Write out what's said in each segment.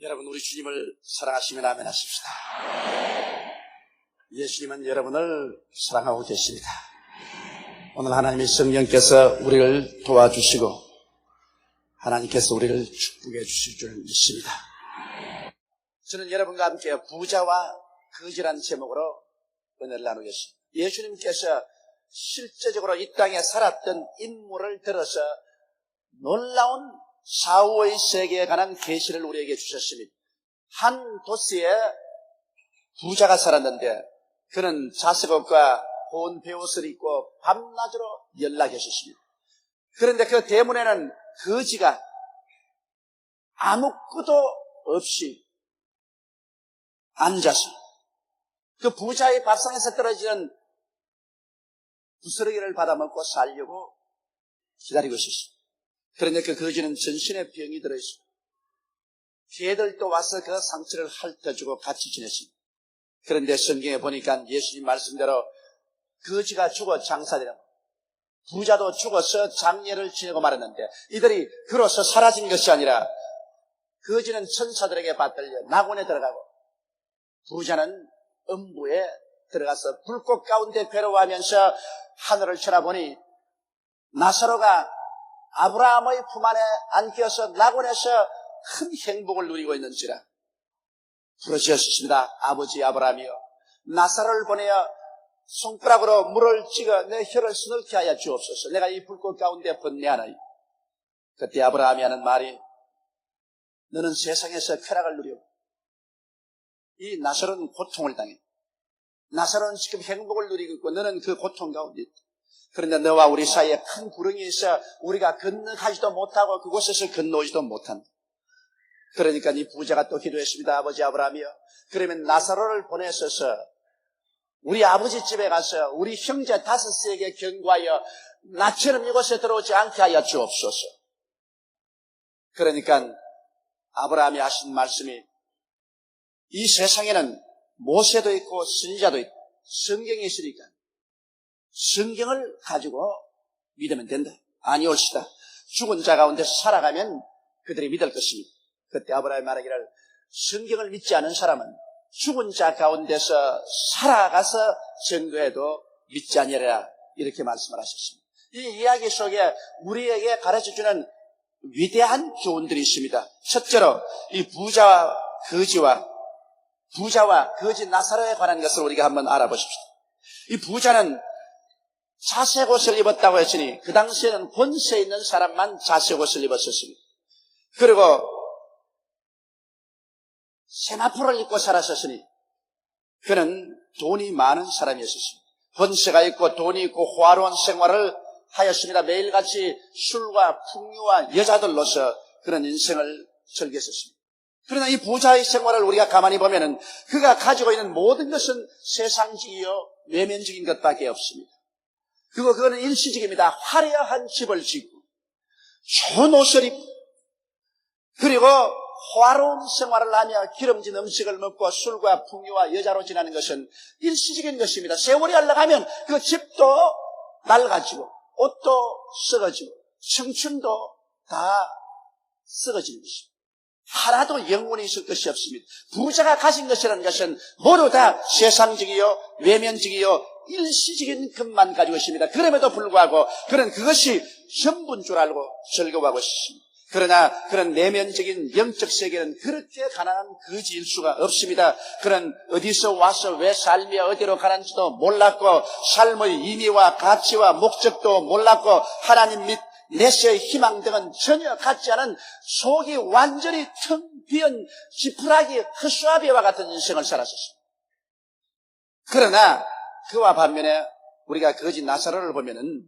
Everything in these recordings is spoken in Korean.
여러분, 우리 주님을 사랑하시면 아멘 하십시다. 예수님은 여러분을 사랑하고 계십니다. 오늘 하나님의 성령께서 우리를 도와주시고 하나님께서 우리를 축복해 주실 줄 믿습니다. 저는 여러분과 함께 부자와 거지라는 제목으로 은혜를 나누겠습니다. 예수님께서 실제적으로 이 땅에 살았던 인물을 들어서 놀라운 사후의 세계에 관한 계시를 우리에게 주셨습니다. 한 도시에 부자가 살았는데 그는 자색옷과 고운 베옷을 입고 밤낮으로 연락했었습니다. 그런데 그 대문에는 거지가 아무것도 없이 앉아서 그 부자의 밥상에서 떨어지는 부스러기를 받아먹고 살려고 기다리고 있었습니다. 그런데 그 거지는 전신에 병이 들어있습니다. 개들도 와서 그 상처를 핥아주고 같이 지냈습니다. 그런데 성경에 보니까 예수님 말씀대로 거지가 죽어 장사되는 부자도 죽어서 장례를 지내고 말았는데 이들이 그로서 사라진 것이 아니라 거지는 천사들에게 받들려 낙원에 들어가고 부자는 음부에 들어가서 불꽃 가운데 괴로워하면서 하늘을 쳐다보니 나사로가 아브라함의 품 안에 안겨서 낙원에서 큰 행복을 누리고 있는지라 부르짖었습니다. 아버지 아브라함이여, 나사로를 보내어 손가락으로 물을 찍어 내 혀를 서늘케 하여 주옵소서. 내가 이 불꽃 가운데 번뇌하나이. 그때 아브라함이 하는 말이, 너는 세상에서 쾌락을 누리고 이 나사로는 고통을 당해. 나사로는 지금 행복을 누리고 있고 너는 그 고통 가운데 있다. 그런데 너와 우리 사이에 큰 구렁이 있어 우리가 건너가지도 못하고 그곳에서 건너오지도 못한다. 그러니까 이 부자가 또 기도했습니다. 아버지 아브라함이여, 그러면 나사로를 보내셔서 우리 아버지 집에 가서 우리 형제 5에게 경고하여 나처럼 이곳에 들어오지 않게 하여 주옵소서. 그러니까 아브라함이 하신 말씀이, 이 세상에는 모세도 있고 선지자도 있고 성경이 있으니까 성경을 가지고 믿으면 된다. 아니올시다. 죽은 자 가운데서 살아가면 그들이 믿을 것입니다. 그때 아브라함이 말하기를, 성경을 믿지 않은 사람은 죽은 자 가운데서 살아가서 전도해도 믿지 아니하리라, 이렇게 말씀을 하셨습니다. 이 이야기 속에 우리에게 가르쳐주는 위대한 교훈들이 있습니다. 첫째로 이 부자와 거지 나사로에 관한 것을 우리가 한번 알아보십시다. 이 부자는 자색옷을 입었다고 했으니 그 당시에는 권세 있는 사람만 자색옷을 입었었습니다. 그리고 세마포를 입고 살았었으니 그는 돈이 많은 사람이었습니다. 권세가 있고 돈이 있고 호화로운 생활을 하였습니다. 매일같이 술과 풍류와 여자들로서 그런 인생을 즐겼었습니다. 그러나 이 부자의 생활을 우리가 가만히 보면은 그가 가지고 있는 모든 것은 세상적이요 외면적인 것밖에 없습니다. 그거는 일시적입니다. 화려한 집을 짓고 좋은 옷을 입고 그리고 호화로운 생활을 하며 기름진 음식을 먹고 술과 풍요와 여자로 지내는 것은 일시적인 것입니다. 세월이 흘러가면 그 집도 낡아지고 옷도 썩어지고 청춘도 다 썩어지는 것입니다. 하나도 영원히 있을 것이 없습니다. 부자가 가진 것이라는 것은 모두 다 세상적이요 외면적이요 일시적인 것만 가지고 있습니다. 그럼에도 불구하고 그는 그것이 전부인 줄 알고 즐거워하고 있습니다. 그러나 그런 내면적인 영적 세계는 그렇게 가난한 거지일 수가 없습니다. 그는 어디서 와서 왜 삶이 어디로 가는지도 몰랐고 삶의 의미와 가치와 목적도 몰랐고 하나님 및 내세의 희망 등은 전혀 갖지 않은 속이 완전히 텅 비은 지푸라기 허수아비와 같은 인생을 살았었습니다. 그러나 그와 반면에 우리가 거지 나사로를 보면은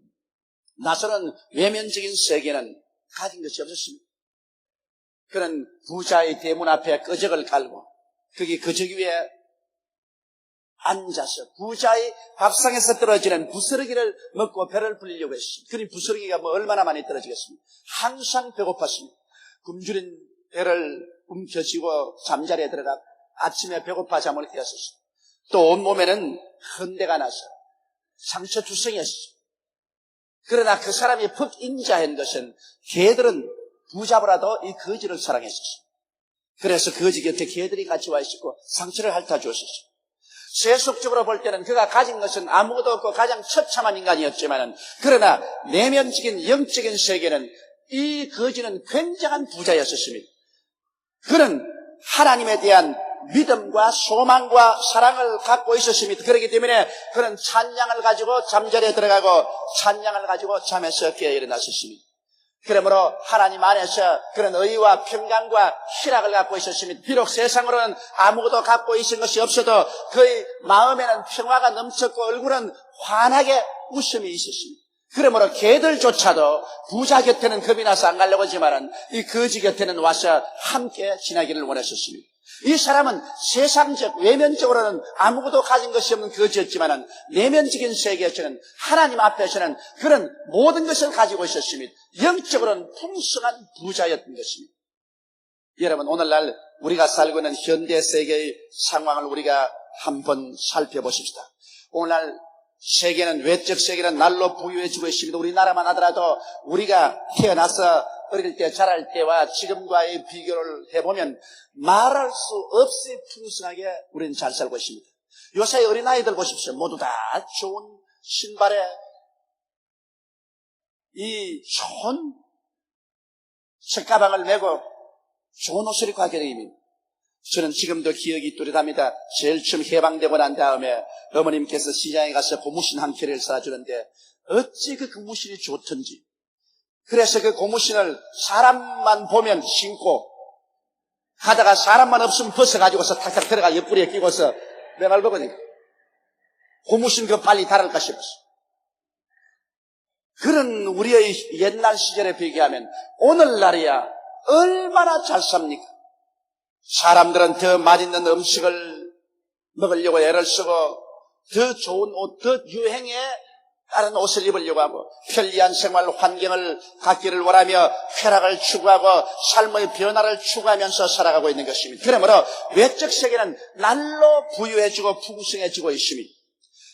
나사로는 외면적인 세계는 가진 것이 없었습니다. 그는 부자의 대문 앞에 거적을 깔고 거기 거적 위에 앉아서 부자의 밥상에서 떨어지는 부스러기를 먹고 배를 불리려고 했습니다. 그러니 부스러기가 얼마나 많이 떨어지겠습니까? 항상 배고팠습니다. 굶주린 배를 움켜쥐고 잠자리에 들어가 아침에 배고파 잠을 깨었습니다. 또 온몸에는 헌대가 나서 상처 투성이었습니다. 그러나 그 사람이 퍽 인자한 것은 개들은 부자보다도 이 거지를 사랑했었습니다. 그래서 거지 곁에 개들이 같이 와 있었고 상처를 핥아 주었었어요. 세속적으로 볼 때는 그가 가진 것은 아무것도 없고 가장 처참한 인간이었지만, 그러나 내면적인 영적인 세계는 이 거지는 굉장한 부자였었습니다. 그는 하나님에 대한 믿음과 소망과 사랑을 갖고 있었습니다. 그렇기 때문에 그는 찬양을 가지고 잠자리에 들어가고 찬양을 가지고 잠에서 깨어 일어났었습니다. 그러므로 하나님 안에서 그런 의와 평강과 희락을 갖고 있었습니다. 비록 세상으로는 아무것도 갖고 있은 것이 없어도 그의 마음에는 평화가 넘쳤고 얼굴은 환하게 웃음이 있었습니다. 그러므로 개들조차도 부자 곁에는 겁이 나서 안 가려고 하지만은 이 거지 곁에는 와서 함께 지나기를 원했었습니다. 이 사람은 세상적, 외면적으로는 아무것도 가진 것이 없는 거지였지만은 내면적인 세계에서는 하나님 앞에서는 그런 모든 것을 가지고 있었습니다. 영적으로는 풍성한 부자였던 것입니다. 여러분, 오늘날 우리가 살고 있는 현대 세계의 상황을 우리가 한번 살펴보십시다. 오늘날 세계는, 외적 세계는 날로 부유해지고 있습니다. 우리나라만 하더라도 우리가 태어나서 어릴 때 자랄 때와 지금과의 비교를 해보면 말할 수 없이 풍성하게 우리는 잘 살고 있습니다. 요새 어린아이들 보십시오. 모두 다 좋은 신발에 이 좋은 책가방을 메고 좋은 옷을 입고 하게 됩니다. 저는 지금도 기억이 뚜렷합니다. 제일 처음 해방되고 난 다음에 어머님께서 시장에 가서 고무신 한 켤레를 사주는데 어찌 그 고무신이 좋던지. 그래서 그 고무신을 사람만 보면 신고 하다가 사람만 없으면 벗어가지고서 탁탁 들어가 옆구리에 끼고서 내말 보거든요. 고무신 그 빨리 달을까 싶었어. 그런 우리의 옛날 시절에 비교하면 오늘날이야 얼마나 잘 삽니까? 사람들은 더 맛있는 음식을 먹으려고 애를 쓰고 더 좋은 옷, 더 유행에 다른 옷을 입으려고 하고 편리한 생활 환경을 갖기를 원하며 쾌락을 추구하고 삶의 변화를 추구하면서 살아가고 있는 것입니다. 그러므로 외적 세계는 날로 부유해지고 풍성해지고 있습니다.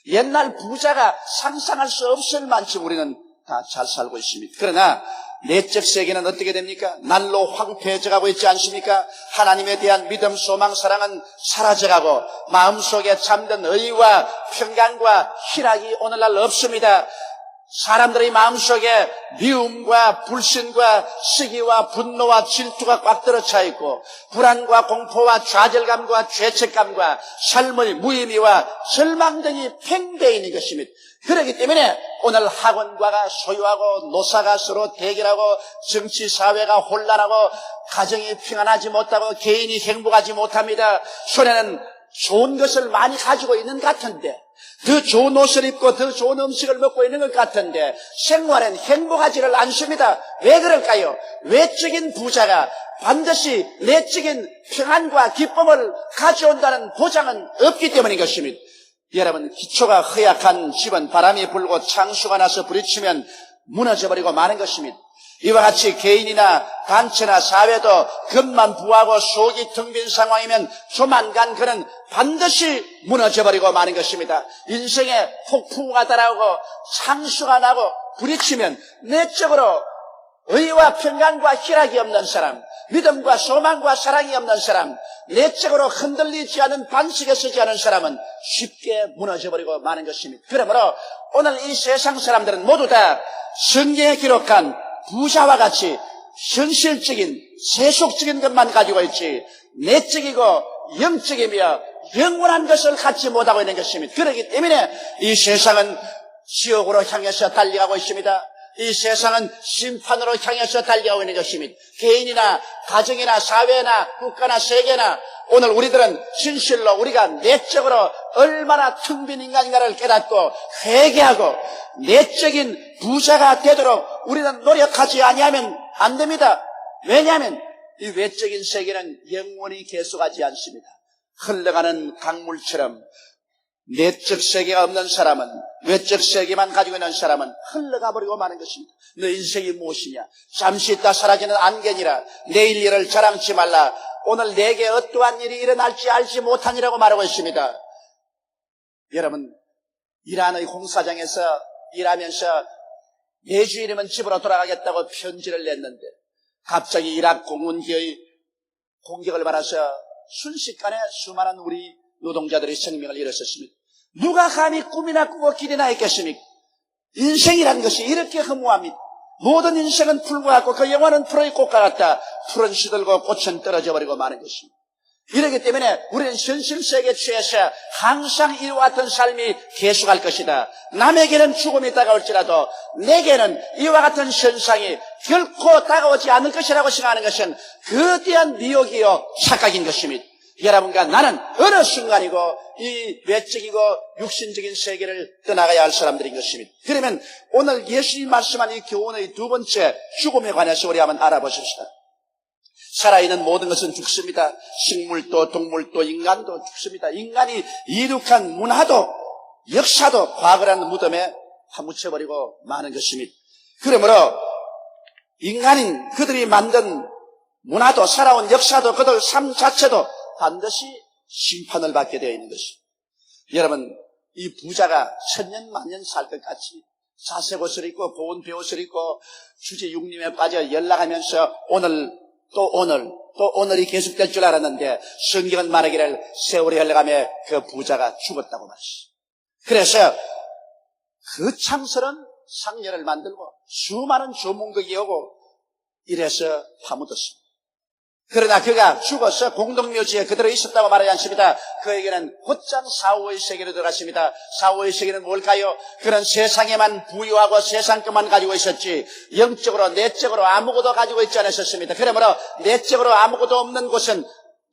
옛날 부자가 상상할 수 없을 만큼 우리는 다 잘 살고 있습니다. 그러나 내적 세계는 어떻게 됩니까? 날로 황폐해져가고 있지 않습니까? 하나님에 대한 믿음, 소망, 사랑은 사라져가고 마음속에 잠든 의와 평강과 희락이 오늘날 없습니다. 사람들의 마음속에 미움과 불신과 시기와 분노와 질투가 꽉 들어차 있고 불안과 공포와 좌절감과 죄책감과 삶의 무의미와 절망 등이 팽배해 있는 것입니다. 그렇기 때문에 오늘 학원과가 소유하고 노사가 서로 대결하고 정치 사회가 혼란하고 가정이 평안하지 못하고 개인이 행복하지 못합니다. 손에는 좋은 것을 많이 가지고 있는 것 같은데 더 좋은 옷을 입고 더 좋은 음식을 먹고 있는 것 같은데 생활엔 행복하지를 않습니다. 왜 그럴까요? 외적인 부자가 반드시 내적인 평안과 기쁨을 가져온다는 보장은 없기 때문인 것입니다. 여러분, 기초가 허약한 집은 바람이 불고 창수가 나서 부딪히면 무너져버리고 마는 것입니다. 이와 같이 개인이나 단체나 사회도 겉만 부하고 속이 텅 빈 상황이면 조만간 그는 반드시 무너져버리고 마는 것입니다. 인생에 폭풍우가 따라오고 창수가 나고 부딪히면 내적으로 의와 평강과 희락이 없는 사람, 믿음과 소망과 사랑이 없는 사람, 내적으로 흔들리지 않은 반석에 서지 않은 사람은 쉽게 무너져버리고 마는 것입니다. 그러므로 오늘 이 세상 사람들은 모두 다 성경에 기록한 부자와 같이 현실적인 세속적인 것만 가지고 있지 내적이고 영적이며 영원한 것을 갖지 못하고 있는 것입니다. 그렇기 때문에 이 세상은 지옥으로 향해서 달려가고 있습니다. 이 세상은 심판으로 향해서 달려가고 있는 것입니다. 개인이나 가정이나 사회나 국가나 세계나 오늘 우리들은 진실로 우리가 내적으로 얼마나 텅 빈 인간인가를 깨닫고 회개하고 내적인 부자가 되도록 우리는 노력하지 아니하면 안 됩니다. 왜냐하면 이 외적인 세계는 영원히 계속하지 않습니다. 흘러가는 강물처럼 내적 세계가 없는 사람은, 외적 세계만 가지고 있는 사람은 흘러가 버리고 마는 것입니다. 너 인생이 무엇이냐? 잠시 있다 사라지는 안개니라. 내일 일을 자랑치 말라. 오늘 내게 어떠한 일이 일어날지 알지 못하니라고 말하고 있습니다. 여러분, 이란의 공사장에서 일하면서 매주일이면 집으로 돌아가겠다고 편지를 냈는데 갑자기 이라크 공군기의 공격을 받아서 순식간에 수많은 우리 노동자들의 생명을 잃었었습니다. 누가 감히 꿈이나 꾸고 길이나 했겠습니까? 인생이란 것이 이렇게 허무합니다. 모든 인생은 풀과 같고 그 영화는 풀의 꽃과 같다. 풀은 시들고 꽃은 떨어져 버리고 마는 것입니다. 이렇기 때문에 우리는 현실세계에 취해서 항상 이와 같은 삶이 계속할 것이다. 남에게는 죽음이 다가올지라도 내게는 이와 같은 현상이 결코 다가오지 않을 것이라고 생각하는 것은 거대한 미혹이요 착각인 것입니다. 여러분과 나는 어느 순간이고 이 외적이고 육신적인 세계를 떠나가야 할 사람들인 것입니다. 그러면 오늘 예수님 말씀한 이 교훈의 두 번째 죽음에 관해서 우리 한번 알아보십시다. 살아있는 모든 것은 죽습니다. 식물도 동물도 인간도 죽습니다. 인간이 이룩한 문화도 역사도 과거라는 무덤에 파묻혀버리고 마는 것입니다. 그러므로 인간인 그들이 만든 문화도 살아온 역사도 그들 삶 자체도 반드시 심판을 받게 되어 있는 것입니다. 여러분, 이 부자가 천년 만년 살 것 같이 자색 옷을 입고 고운 배옷을 입고 주제 육림에 빠져 연락하면서 오늘이 계속될 줄 알았는데 성경은 말하기를 세월이 흘러가며 그 부자가 죽었다고 말했어요. 그래서 그 창설은 상녀를 만들고 수많은 조문극이 오고 이래서 파묻었습니다. 그러나 그가 죽어서 공동묘지에 그대로 있었다고 말하지 않습니다. 그에게는 곧장 사후의 세계로 들어갔습니다. 사후의 세계는 뭘까요? 그는 세상에만 부유하고 세상 것만 가지고 있었지 영적으로 내적으로 아무것도 가지고 있지 않았었습니다. 그러므로 내적으로 아무것도 없는 곳은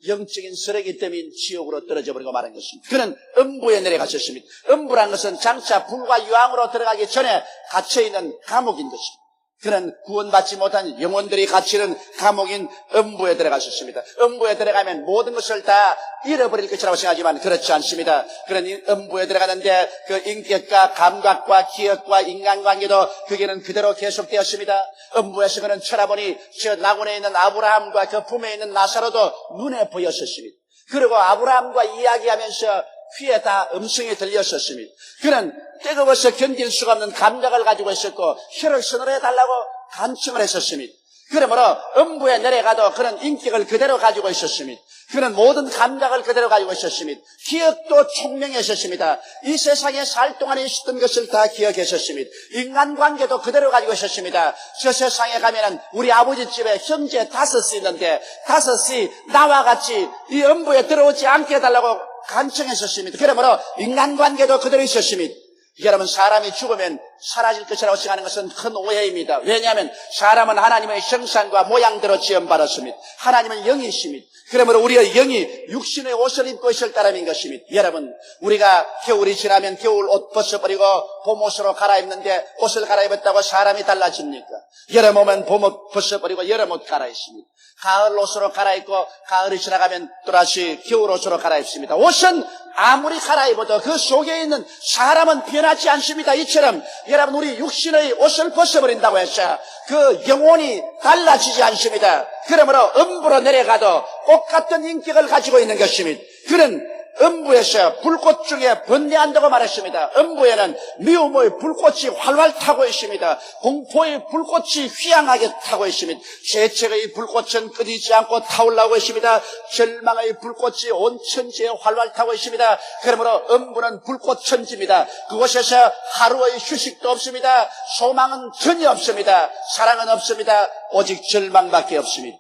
영적인 쓰레기 때문에 지옥으로 떨어져 버리고 말한 것입니다. 그는 음부에 내려갔었습니다. 음부란 것은 장차 불과 유황으로 들어가기 전에 갇혀있는 감옥인 것입니다. 그는 구원받지 못한 영혼들이 갇히는 감옥인 음부에 들어갔었습니다. 음부에 들어가면 모든 것을 다 잃어버릴 것이라고 생각하지만 그렇지 않습니다. 그런 음부에 들어가는데 그 인격과 감각과 기억과 인간관계도 그게는 그대로 계속되었습니다. 음부에서 그는 쳐다보니 저 낙원에 있는 아브라함과 그 품에 있는 나사로도 눈에 보였었습니다. 그리고 아브라함과 이야기하면서 귀에 다 음성이 들렸었습니다. 그는 뜨거워서 견딜 수가 없는 감각을 가지고 있었고 혀를 서늘해달라고 간청을 했었습니다. 그러므로 음부에 내려가도 그는 인격을 그대로 가지고 있었습니다. 그는 모든 감각을 그대로 가지고 있었습니다. 기억도 총명했었습니다. 이 세상에 살 동안에 있었던 것을 다 기억했었습니다. 인간관계도 그대로 가지고 있었습니다. 저 세상에 가면은 우리 아버지 집에 형제 5이 있는데 5이 나와 같이 이 음부에 들어오지 않게 해달라고 간청했었습니다. 그러므로 인간관계도 그대로 있었습니다. 여러분, 사람이 죽으면 사라질 것이라고 생각하는 것은 큰 오해입니다. 왜냐하면 사람은 하나님의 형상과 모양대로 지음받았습니다. 하나님은 영이십니다. 그러므로 우리의 영이 육신의 옷을 입고 있을 따름인 것입니다. 여러분, 우리가 겨울이 지나면 겨울 옷 벗어버리고 봄 옷으로 갈아입는데 옷을 갈아입었다고 사람이 달라집니까? 여름 오면 봄 옷 벗어버리고 여름 옷 갈아입습니다. 가을 옷으로 갈아입고 가을이 지나가면 또다시 겨울 옷으로 갈아입습니다. 옷은 아무리 갈아입어도 그 속에 있는 사람은 변하지 않습니다. 이처럼 여러분, 우리 육신의 옷을 벗어버린다고 해서 그 영혼이 달라지지 않습니다. 그러므로 음부로 내려가도 똑같은 인격을 가지고 있는 것입니다. 그는 음부에서 불꽃 중에 번뇌한다고 말했습니다. 음부에는 미움의 불꽃이 활활 타고 있습니다. 공포의 불꽃이 휘황하게 타고 있습니다. 죄책의 불꽃은 끊이지 않고 타올라오고 있습니다. 절망의 불꽃이 온 천지에 활활 타고 있습니다. 그러므로 음부는 불꽃 천지입니다. 그곳에서 하루의 휴식도 없습니다. 소망은 전혀 없습니다. 사랑은 없습니다. 오직 절망밖에 없습니다.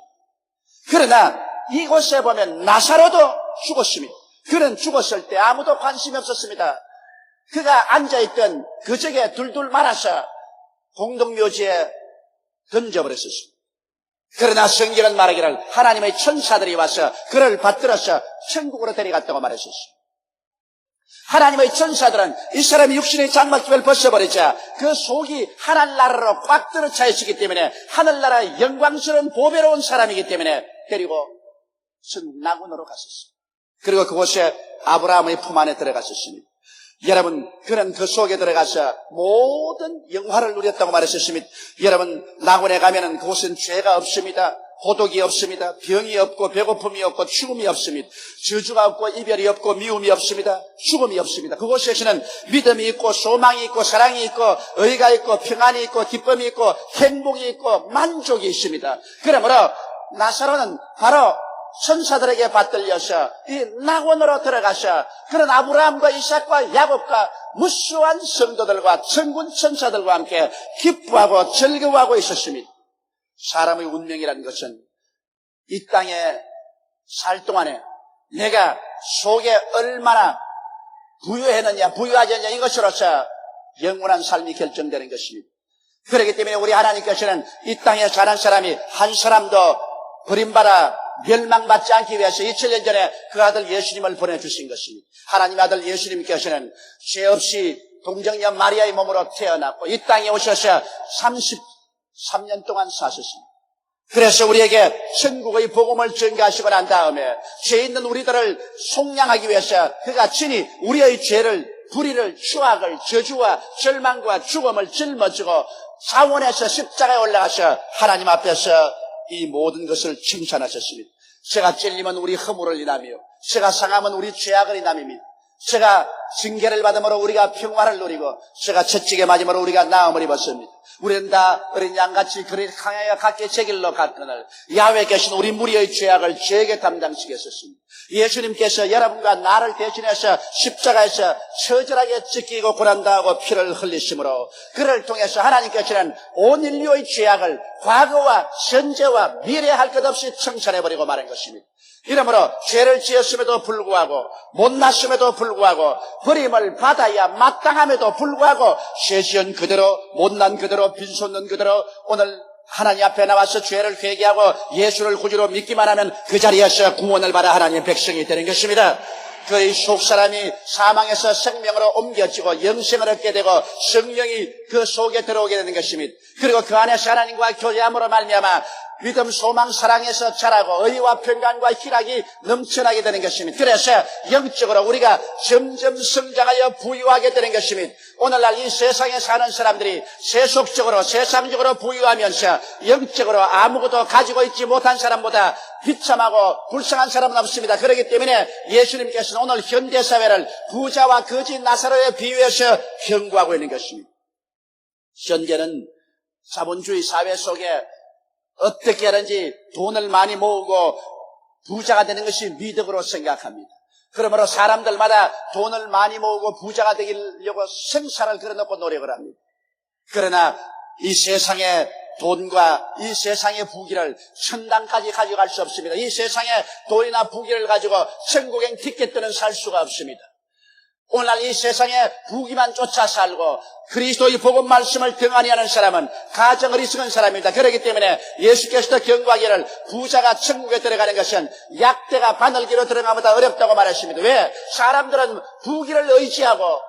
그러나 이곳에 보면 나사로도 죽었습니다. 그는 죽었을 때 아무도 관심이 없었습니다. 그가 앉아있던 그 적에 둘둘 말아서 공동묘지에 던져버렸었습니다. 그러나 성경은 말하기를 하나님의 천사들이 와서 그를 받들어서 천국으로 데려갔다고 말했었습니다. 하나님의 천사들은 이 사람이 육신의 장막집을 벗어버리자 그 속이 하늘나라로 꽉 들어차 있기 때문에 하늘나라의 영광스러운 보배로운 사람이기 때문에 데리고 낙원으로 갔었습니다. 그리고 그곳에 아브라함의 품 안에 들어갔었습니다. 여러분, 그는 그 속에 들어가서 모든 영화를 누렸다고 말했었습니다. 여러분, 낙원에 가면은 그곳은 죄가 없습니다. 고독이 없습니다. 병이 없고 배고픔이 없고 죽음이 없습니다. 저주가 없고 이별이 없고 미움이 없습니다. 죽음이 없습니다. 그곳에서는 믿음이 있고 소망이 있고 사랑이 있고 의가 있고 평안이 있고 기쁨이 있고 행복이 있고 만족이 있습니다. 그러므로 나사로는 바로 천사들에게 받들려서 이 낙원으로 들어가셔 그런 아브라함과 이삭과 야곱과 무수한 성도들과 천군 천사들과 함께 기뻐하고 즐거워하고 있었습니다. 사람의 운명이라는 것은 이 땅에 살 동안에 내가 속에 얼마나 부유했느냐 부유하지 않느냐 이것으로서 영원한 삶이 결정되는 것입니다. 그렇기 때문에 우리 하나님께서는 이 땅에 사는 사람이 한 사람도 버림받아 멸망받지 않기 위해서 2000년 전에 그 아들 예수님을 보내주신 것입니다. 하나님 아들 예수님께서는 죄 없이 동정녀 마리아의 몸으로 태어났고 이 땅에 오셔서 33년 동안 사셨습니다. 그래서 우리에게 천국의 복음을 전가하시고 난 다음에 죄 있는 우리들을 속량하기 위해서 그가 친히 우리의 죄를 불의를 추악을 저주와 절망과 죽음을 짊어지고 자원에서 십자가에 올라가서 하나님 앞에서 이 모든 것을 칭찬하셨습니다. 죄가 찔리면 우리 허물을 인하며 죄가 상하면 우리 죄악을 인함입니다. 죄가 징계를 받음으로 우리가 평화를 누리고 죄가 채찍에 맞음으로 우리가 나음을 입었습니다. 우리는 다 어린 양같이 그를 향하여 각기 제 길로 갔거늘 야훼께서는 우리 무리의 죄악을 죄에게 담당시켰었습니다. 예수님께서 여러분과 나를 대신해서 십자가에서 처절하게 찢기고 고난당하고 피를 흘리심으로 그를 통해서 하나님께서는 온 인류의 죄악을 과거와 현재와 미래 할 것 없이 청산해버리고 말한 것입니다. 이러므로 죄를 지었음에도 불구하고 못났음에도 불구하고 버림을 받아야 마땅함에도 불구하고 죄 지은 그대로 못난 그대로 빈손는 그대로 오늘 하나님 앞에 나와서 죄를 회개하고 예수를 구주로 믿기만 하면 그 자리에서 구원을 받아 하나님의 백성이 되는 것입니다. 그의 속사람이 사망에서 생명으로 옮겨지고 영생을 얻게 되고 성령이 그 속에 들어오게 되는 것입니다. 그리고 그 안에서 하나님과 교제함으로 말미암아 믿음, 소망, 사랑에서 자라고 의와 평강과 희락이 넘쳐나게 되는 것입니다. 그래서 영적으로 우리가 점점 성장하여 부유하게 되는 것입니다. 오늘날 이 세상에 사는 사람들이 세속적으로 세상적으로 부유하면서 영적으로 아무것도 가지고 있지 못한 사람보다 비참하고 불쌍한 사람은 없습니다. 그렇기 때문에 예수님께서는 오늘 현대사회를 부자와 거지 나사로에 비유해서 경고하고 있는 것입니다. 현재는 자본주의 사회 속에 어떻게 하든지 돈을 많이 모으고 부자가 되는 것이 미덕으로 생각합니다. 그러므로 사람들마다 돈을 많이 모으고 부자가 되려고 생사를 걸어놓고 노력을 합니다. 그러나 이 세상의 돈과 이 세상의 부귀를 천당까지 가져갈 수 없습니다. 이 세상의 돈이나 부귀를 가지고 천국행 티켓들은 살 수가 없습니다. 오늘날 이 세상에 부귀만 쫓아 살고 그리스도의 복음 말씀을 등한히 하는 사람은 가정 어리석은 사람입니다. 그렇기 때문에 예수께서도 경고하기를 부자가 천국에 들어가는 것은 약대가 바늘기로 들어가보다 어렵다고 말했습니다. 왜? 사람들은 부귀를 의지하고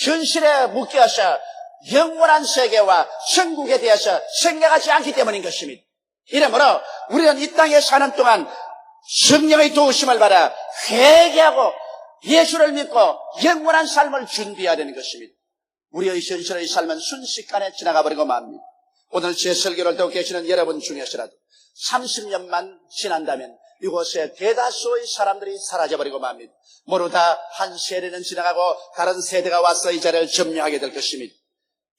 현실에 묶여서 영원한 세계와 천국에 대해서 생각하지 않기 때문인 것입니다. 이러므로 우리는 이 땅에 사는 동안 성령의 도우심을 받아 회개하고 예수를 믿고 영원한 삶을 준비해야 되는 것입니다. 우리의 현실의 삶은 순식간에 지나가 버리고 맙니다. 오늘 제 설교를 듣고 계시는 여러분 중에서라도 30년만 지난다면 이곳에 대다수의 사람들이 사라져버리고 맙니다. 모르다 한 세대는 지나가고 다른 세대가 와서 이 자리를 점령하게 될 것입니다.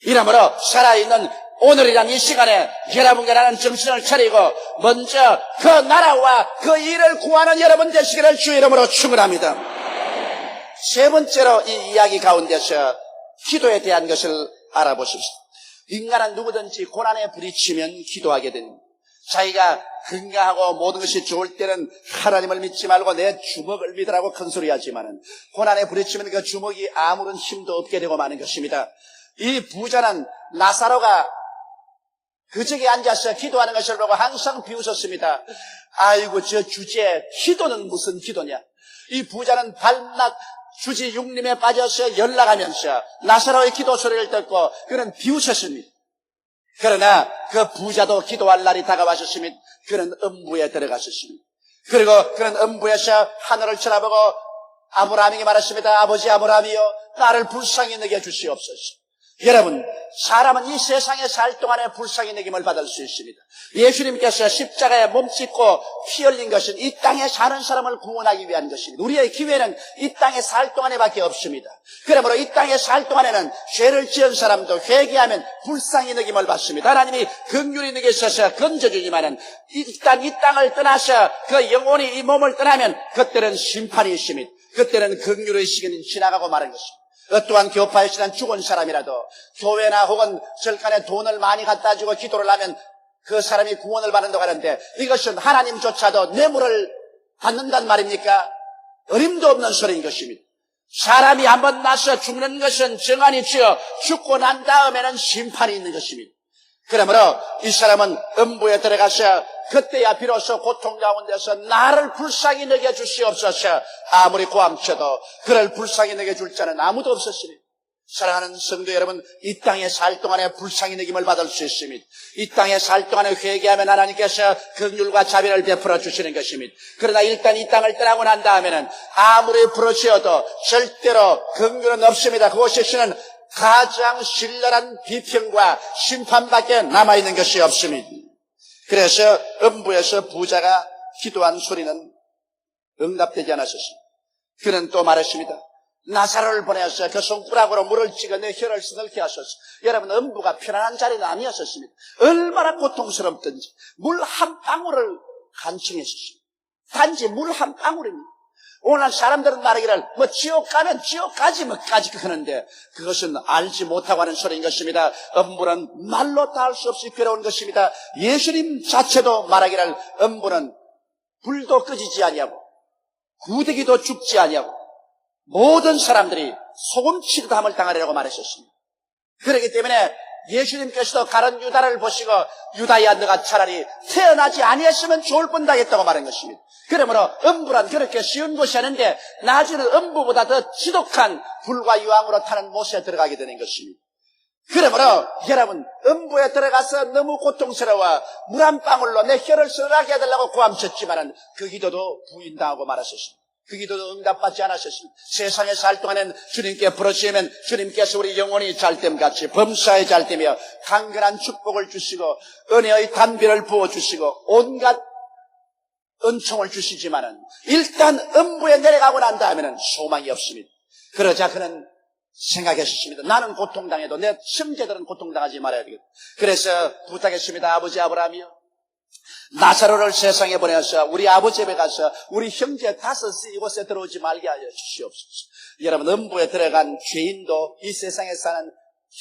이러므로 살아있는 오늘이란 이 시간에 여러분과 나는 정신을 차리고 먼저 그 나라와 그 일을 구하는 여러분 되시기를 주의 이름으로 축원합니다. 세 번째로 이 이야기 가운데서 기도에 대한 것을 알아보십시오. 인간은 누구든지 고난에 부딪히면 기도하게 됩니다. 자기가 건강하고 모든 것이 좋을 때는 하나님을 믿지 말고 내 주먹을 믿으라고 큰소리 하지만은 고난에 부딪히면 그 주먹이 아무런 힘도 없게 되고 마는 것입니다. 이 부자는 나사로가 그저에 앉아서 기도하는 것을 보고 항상 비웃었습니다. 아이고 저 주제 기도는 무슨 기도냐. 이 부자는 밤낮 주지 육림에 빠져서 연락하면서 나사로의 기도 소리를 듣고 그는 비웃었습니다. 그러나 그 부자도 기도할 날이 다가왔었습니다. 그는 음부에 들어갔었습니다. 그리고 그는 음부에서 하늘을 쳐다보고 아브라함에게 말했습니다. 아버지 아브라함이여 나를 불쌍히 여겨 주시옵소서. 여러분, 사람은 이 세상에 살 동안에 불쌍히 여김을 받을 수 있습니다. 예수님께서 십자가에 몸짓고 피 흘린 것은 이 땅에 사는 사람을 구원하기 위한 것입니다. 우리의 기회는 이 땅에 살 동안에 밖에 없습니다. 그러므로 이 땅에 살 동안에는 죄를 지은 사람도 회개하면 불쌍히 여김을 받습니다. 하나님이 긍휼히 여기셔서 건져주지만은 일단 이 땅을 떠나서 그 영혼이 이 몸을 떠나면 그때는 심판이 있습니다. 그때는 긍휼의 시간이 지나가고 마는 것입니다. 어떠한 교파에 지난 죽은 사람이라도 교회나 혹은 절간에 돈을 많이 갖다 주고 기도를 하면 그 사람이 구원을 받는다고 하는데 이것은 하나님조차도 뇌물을 받는단 말입니까? 어림도 없는 소리인 것입니다. 사람이 한번 나서 죽는 것은 정한이지요. 죽고 난 다음에는 심판이 있는 것입니다. 그러므로 이 사람은 음부에 들어가서 그때야 비로소 고통 가운데서 나를 불쌍히 여겨주시옵소서. 아무리 고함쳐도 그를 불쌍히 여겨줄 자는 아무도 없었습니다. 사랑하는 성도 여러분, 이 땅에 살 동안에 불쌍히 여김을 받을 수 있습니다. 이 땅에 살 동안에 회개하면 하나님께서 긍휼과 자비를 베풀어 주시는 것입니다. 그러나 일단 이 땅을 떠나고 난 다음에는 아무리 부르짖어도 절대로 긍휼은 없습니다. 그곳에서는 가장 신랄한 비평과 심판밖에 남아있는 것이 없습니다. 그래서 음부에서 부자가 기도한 소리는 응답되지 않았었습니다. 그는 또 말했습니다. 나사로를 보내서 그 손가락으로 물을 찍어 내 혀를 서늘케 하소서. 여러분, 음부가 편안한 자리는 아니었었습니다. 얼마나 고통스럽든지 물 한 방울을 간청했었습니다. 단지 물 한 방울입니다. 오늘 사람들은 말하기를 지옥 가면 지옥 가지 하는데 그것은 알지 못하고 하는 소리인 것입니다. 음부는 말로 다 할 수 없이 괴로운 것입니다. 예수님 자체도 말하기를 음부는 불도 꺼지지 아니하고 구더기도 죽지 아니하고 모든 사람들이 소금치듯 함을 당하리라고 말했었습니다. 그렇기 때문에 예수님께서도 가룟 유다를 보시고 유다야 너가 차라리 태어나지 아니했으면 좋을 뻔다 했다고 말한 것입니다. 그러므로 음부란 그렇게 쉬운 곳이 아닌데 나중에는 음부보다 더 지독한 불과 유황으로 타는 못에 들어가게 되는 것입니다. 그러므로 여러분, 음부에 들어가서 너무 고통스러워 물 한 방울로 내 혀를 서늘하게 해달라고 고함쳤지만은 그 기도도 부인당하고 말았었습니다. 그 기도도 응답받지 않았었습니다. 세상에 살 동안엔 주님께 부르시면 주님께서 우리 영혼이 잘됨같이 범사에 잘되며 강건한 축복을 주시고 은혜의 담비를 부어주시고 온갖 은총을 주시지만은 일단 음부에 내려가고 난 다음에는 소망이 없습니다. 그러자 그는 생각했습니다. 나는 고통당해도 내 형제들은 고통당하지 말아야 되겠다. 그래서 부탁했습니다. 아버지 아브라함이요, 나사로를 세상에 보내서 우리 아버지 집에 가서 우리 형제 다섯이 이곳에 들어오지 말게 하여 주시옵소서. 여러분, 음부에 들어간 죄인도 이 세상에 사는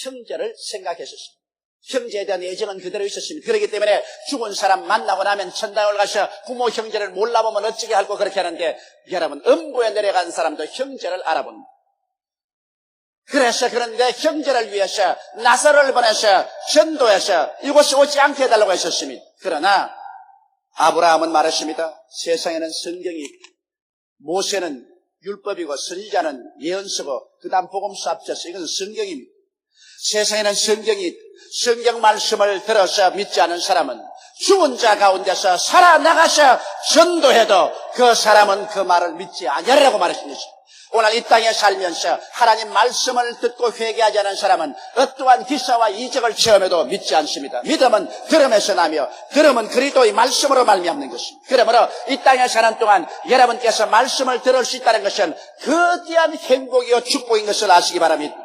형제를 생각했었습니다. 형제에 대한 애정은 그대로 있었습니다. 그렇기 때문에 죽은 사람 만나고 나면 천당을 가서 부모 형제를 몰라보면 어찌게 할고 그렇게 하는데 여러분, 음부에 내려간 사람도 형제를 알아본다. 그래서 그런데 형제를 위해서 나사로를 보내서 전도해서 이곳에 오지 않게 해달라고 했었습니다. 그러나 아브라함은 말했습니다. 세상에는 성경이 있고 모세는 율법이고 선지자는 예언서고 그 다음 복음서 앞서서 이건 성경입니다. 세상에는 성경이 있고 성경 말씀을 들어서 믿지 않은 사람은 죽은 자 가운데서 살아나가서 전도해도 그 사람은 그 말을 믿지 아니하리라고 말했습니다. 오늘 이 땅에 살면서 하나님 말씀을 듣고 회개하지 않은 사람은 어떠한 기사와 이적을 체험해도 믿지 않습니다. 믿음은 들음에서 나며 들음은 그리스도의 말씀으로 말미암는 것입니다. 그러므로 이 땅에 사는 동안 여러분께서 말씀을 들을 수 있다는 것은 거대한 행복이요 축복인 것을 아시기 바랍니다.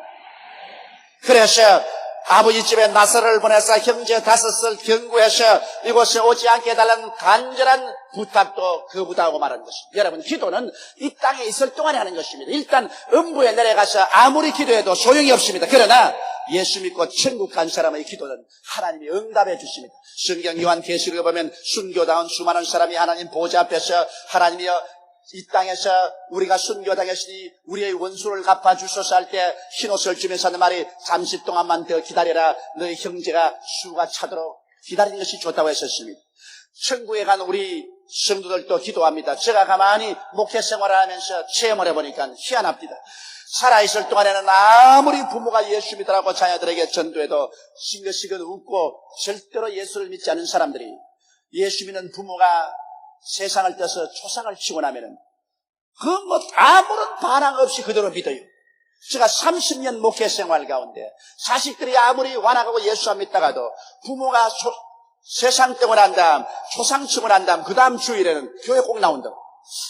그래서 아버지 집에 나사로를 보내서 형제 다섯을 경고해서 이곳에 오지 않게 해달라는 간절한 부탁도 거부하고 말하는 것입니다. 여러분, 기도는 이 땅에 있을 동안에 하는 것입니다. 일단 음부에 내려가서 아무리 기도해도 소용이 없습니다. 그러나 예수 믿고 천국 간 사람의 기도는 하나님이 응답해 주십니다. 성경 요한계시록에 보면 순교다운 수많은 사람이 하나님 보좌 앞에서 하나님이여 이 땅에서 우리가 순교당했으니 우리의 원수를 갚아주소서 할 때 흰옷을 주면서 하는 말이 잠시 동안만 더 기다려라. 너희 형제가 수가 차도록 기다리는 것이 좋다고 했었습니다. 천국에 간 우리 성도들도 기도합니다. 제가 가만히 목회 생활을 하면서 체험을 해보니까 희한합니다. 살아있을 동안에는 아무리 부모가 예수 믿으라고 자녀들에게 전도해도 싱긋싱긋 웃고 절대로 예수를 믿지 않은 사람들이 예수 믿는 부모가 세상을 떠서 초상을 치고 나면은 아무런 반항 없이 그대로 믿어요. 제가 30년 목회 생활 가운데 자식들이 아무리 완악하고 예수 안 믿다가도 부모가 세상 떼고 난 다음, 초상 치고 난 다음, 그 다음 주일에는 교회 꼭 나온다고.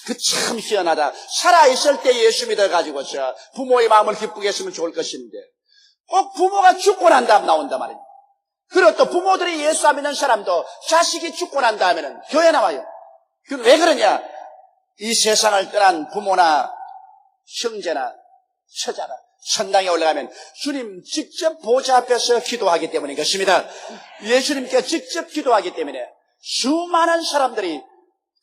그 참 희한하다. 살아있을 때 예수 믿어가지고서 부모의 마음을 기쁘게 했으면 좋을 것인데 꼭 부모가 죽고 난 다음 나온단 말입니다. 그리고 또 부모들이 예수 안 믿는 사람도 자식이 죽고 난 다음에는 교회 나와요. 왜 그러냐? 이 세상을 떠난 부모나 형제나 처자나 천당에 올라가면 주님 직접 보좌 앞에서 기도하기 때문인 것입니다. 예수님께 직접 기도하기 때문에 수많은 사람들이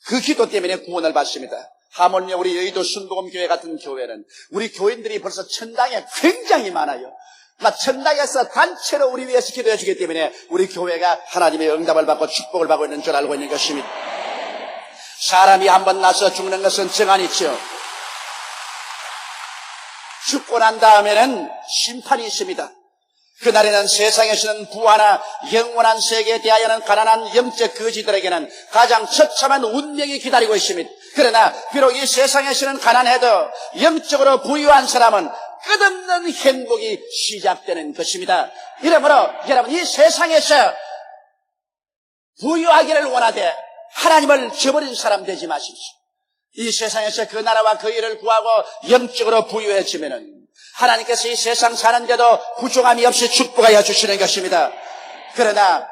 그 기도 때문에 구원을 받습니다. 하물며 우리 여의도 순복음교회 같은 교회는 우리 교인들이 벌써 천당에 굉장히 많아요. 천당에서 단체로 우리 위해서 기도해 주기 때문에 우리 교회가 하나님의 응답을 받고 축복을 받고 있는 줄 알고 있는 것입니다. 사람이 한번 나서 죽는 것은 정한이죠. 죽고 난 다음에는 심판이 있습니다. 그날에는 세상에서는 부하나 영원한 세계에 대하여는 가난한 영적 거지들에게는 가장 처참한 운명이 기다리고 있습니다. 그러나 비록 이 세상에서는 가난해도 영적으로 부유한 사람은 끝없는 행복이 시작되는 것입니다. 이러므로 여러분 이 세상에서 부유하기를 원하되 하나님을 저버린 사람 되지 마십시오. 이 세상에서 그 나라와 그 일을 구하고 영적으로 부유해지면은 하나님께서 이 세상 사는데도 부족함이 없이 축복하여 주시는 것입니다. 그러나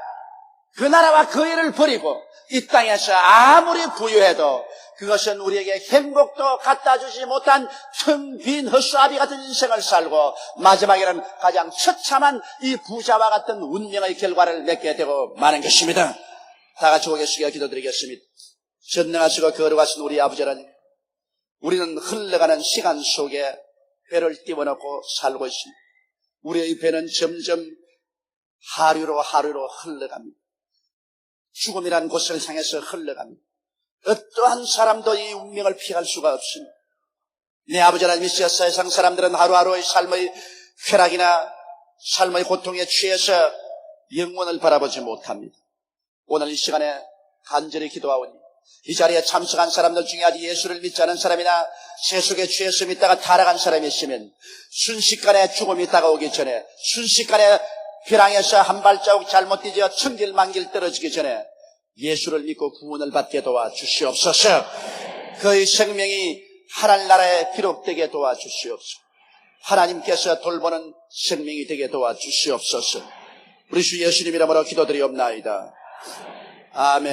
그 나라와 그 일을 버리고 이 땅에서 아무리 부유해도 그것은 우리에게 행복도 갖다 주지 못한 텅 빈 헛수아비 같은 인생을 살고 마지막에는 가장 처참한 이 부자와 같은 운명의 결과를 맺게 되고 마는 것입니다. 다 같이 고개 숙여 기도드리겠습니다. 전능하시고 거룩하신 우리 아버지 하나님, 우리는 흘러가는 시간 속에 배를 띄워놓고 살고 있습니다. 우리의 배는 점점 하류로 흘러갑니다. 죽음이란 곳을 향해서 흘러갑니다. 어떠한 사람도 이 운명을 피할 수가 없습니다. 내 아버지 하나님, 이 세상 사람들은 하루하루의 삶의 쾌락이나 삶의 고통에 취해서 영원을 바라보지 못합니다. 오늘 이 시간에 간절히 기도하오니 이 자리에 참석한 사람들 중에 아직 예수를 믿지 않은 사람이나 세속에 취해서 믿다가 타락한 사람이 있으면 순식간에 죽음이 다가오기 전에, 순식간에 벼랑에서 한 발자국 잘못 뛰어 천길만길 떨어지기 전에 예수를 믿고 구원을 받게 도와주시옵소서. 그의 생명이 하늘나라에 기록되게 도와주시옵소서. 하나님께서 돌보는 생명이 되게 도와주시옵소서. 우리 주 예수님 이름으로 기도드리옵나이다. 아멘.